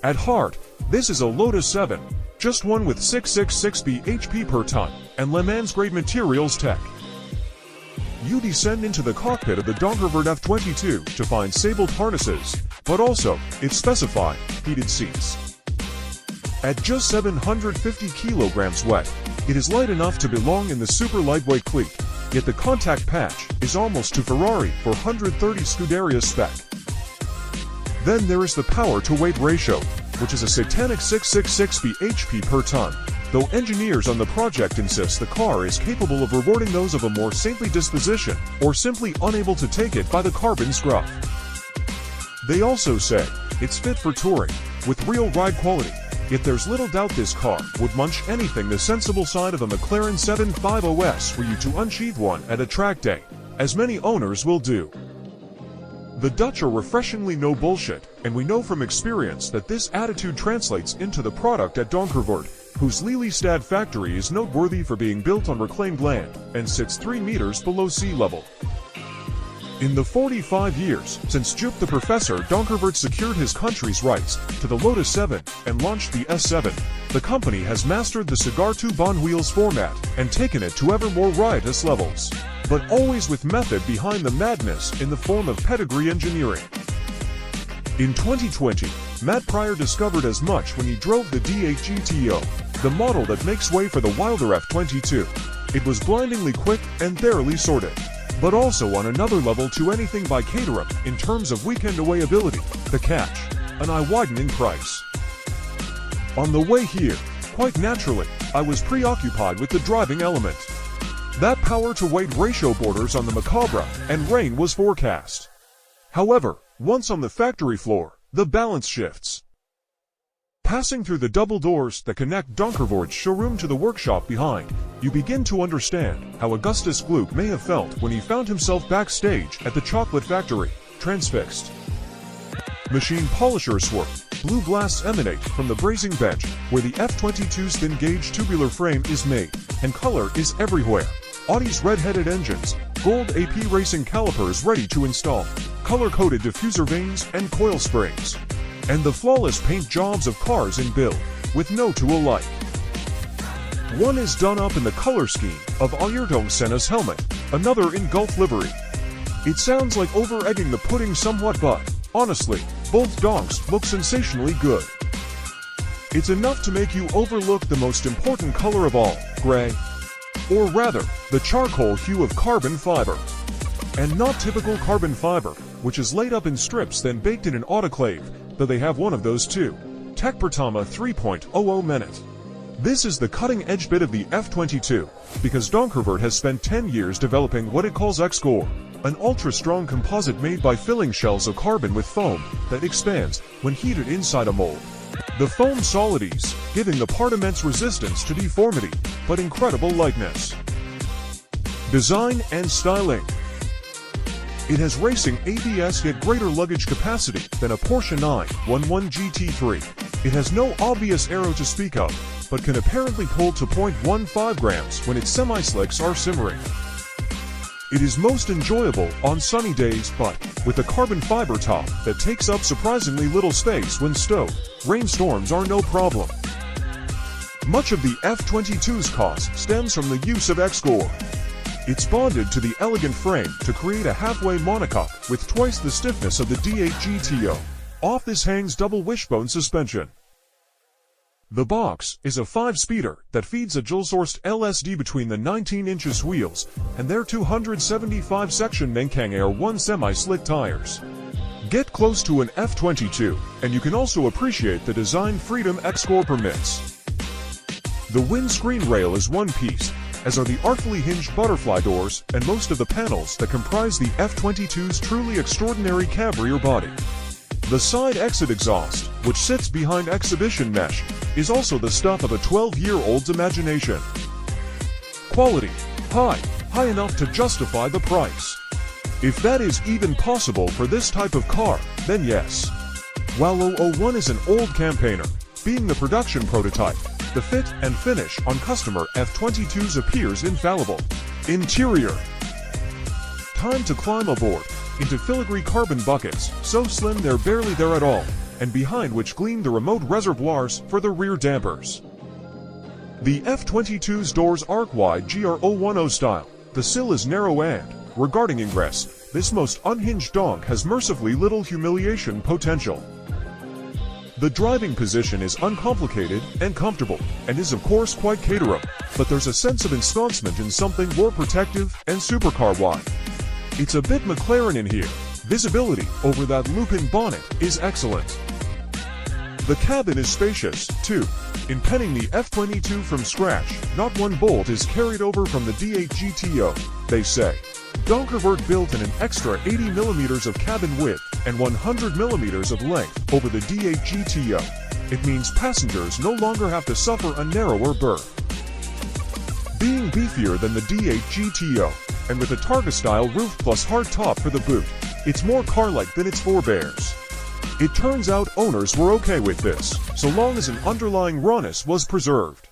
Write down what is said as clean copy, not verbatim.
At heart, this is a Lotus 7, just one with 666 bhp per ton and Le Mans grade materials tech. You descend into the cockpit of the Donkervoort F22 to find sabled harnesses, but also its specified heated seats. At just 750 kilograms weight, it is light enough to belong in the super lightweight clique, yet the contact patch is almost to Ferrari 430 Scuderia spec. Then there is the power-to-weight ratio, which is a satanic 666 bhp per ton, though engineers on the project insist the car is capable of rewarding those of a more saintly disposition or simply unable to take it by the carbon scruff. They also say it's fit for touring, with real ride quality, yet there's little doubt this car would munch anything the sensible side of a McLaren 750S were you to unsheath one at a track day, as many owners will do. The Dutch are refreshingly no bullshit, and we know from experience that this attitude translates into the product at Donkervoort, whose Lelystad factory is noteworthy for being built on reclaimed land and sits 3 meters below sea level. In the 45 years since Joop the Professor Donkervoort secured his country's rights to the Lotus 7 and launched the S7, the company has mastered the Cigar 2 Bond wheels format and taken it to ever more riotous levels, but always with method behind the madness in the form of pedigree engineering. In 2020, Matt Pryor discovered as much when he drove the D8 GTO, the model that makes way for the Wilder F22. It was blindingly quick and thoroughly sorted, but also on another level to anything by Caterham in terms of weekend away ability, the catch, an eye-widening price. On the way here, quite naturally, I was preoccupied with the driving element. That power-to-weight ratio borders on the macabre, and rain was forecast. However, once on the factory floor, the balance shifts. Passing through the double doors that connect Donkervoort's showroom to the workshop behind, you begin to understand how Augustus Gloop may have felt when he found himself backstage at the chocolate factory, transfixed. Machine polishers swirl, blue blasts emanate from the brazing bench where the F22's thin-gauge tubular frame is made, and color is everywhere. Audi's red-headed engines, gold AP racing calipers ready to install, color-coded diffuser vanes and coil springs, and the flawless paint jobs of cars in build, with no two alike. One is done up in the color scheme of Ayrton Senna's helmet, another in Gulf livery. It sounds like over-egging the pudding somewhat, but, honestly, both donks look sensationally good. It's enough to make you overlook the most important color of all, gray. Or rather, the charcoal hue of carbon fiber. And not typical carbon fiber, which is laid up in strips then baked in an autoclave, though they have one of those too. Tecpertama 3.00 minute. This is the cutting-edge bit of the F22, because Donkervoort has spent 10 years developing what it calls X-Core, an ultra-strong composite made by filling shells of carbon with foam that expands when heated inside a mold. The foam solidities, giving the part immense resistance to deformity, but incredible lightness. Design and styling. It has racing ABS yet greater luggage capacity than a Porsche 911 GT3. It has no obvious aero to speak of, but can apparently pull to 0.15 grams when its semi-slicks are simmering. It is most enjoyable on sunny days, but with a carbon fiber top that takes up surprisingly little space when stowed, rainstorms are no problem. Much of the F22's cost stems from the use of X-Core. It's bonded to the elegant frame to create a halfway monocoque with twice the stiffness of the D8 GTO. Off this hangs double wishbone suspension. The box is a 5-speeder that feeds a dual-sourced LSD between the 19-inch wheels and their 275-section Menkang Air 1 semi-slick tires. Get close to an F22, and you can also appreciate the design freedom X-Core permits. The windscreen rail is one piece, as are the artfully hinged butterfly doors and most of the panels that comprise the F22's truly extraordinary Cavalier body. The side exit exhaust, which sits behind exhibition mesh, is also the stuff of a 12-year-old's imagination. Quality, high enough to justify the price. If that is even possible for this type of car, then yes. While 001 is an old campaigner, being the production prototype, the fit and finish on customer F22s appears infallible. Interior. Time to climb aboard into filigree carbon buckets, so slim they're barely there at all, and behind which gleamed the remote reservoirs for the rear dampers. The F-22's doors arc wide GR010 style. The sill is narrow and, regarding ingress, this most unhinged donk has mercifully little humiliation potential. The driving position is uncomplicated and comfortable, and is of course quite caterer, but there's a sense of ensconcement in something more protective and supercar-wide. It's a bit McLaren in here. Visibility over that lupin bonnet is excellent. The cabin is spacious, too. In penning the F-22 from scratch, not one bolt is carried over from the D8 GTO, they say. Donkervert built in an extra 80mm of cabin width and 100mm of length over the D8 GTO. It means passengers no longer have to suffer a narrower berth. Being beefier than the D8 GTO, and with a Targa-style roof plus hard top for the boot, it's more car-like than its forebears. It turns out owners were okay with this, so long as an underlying rawness was preserved.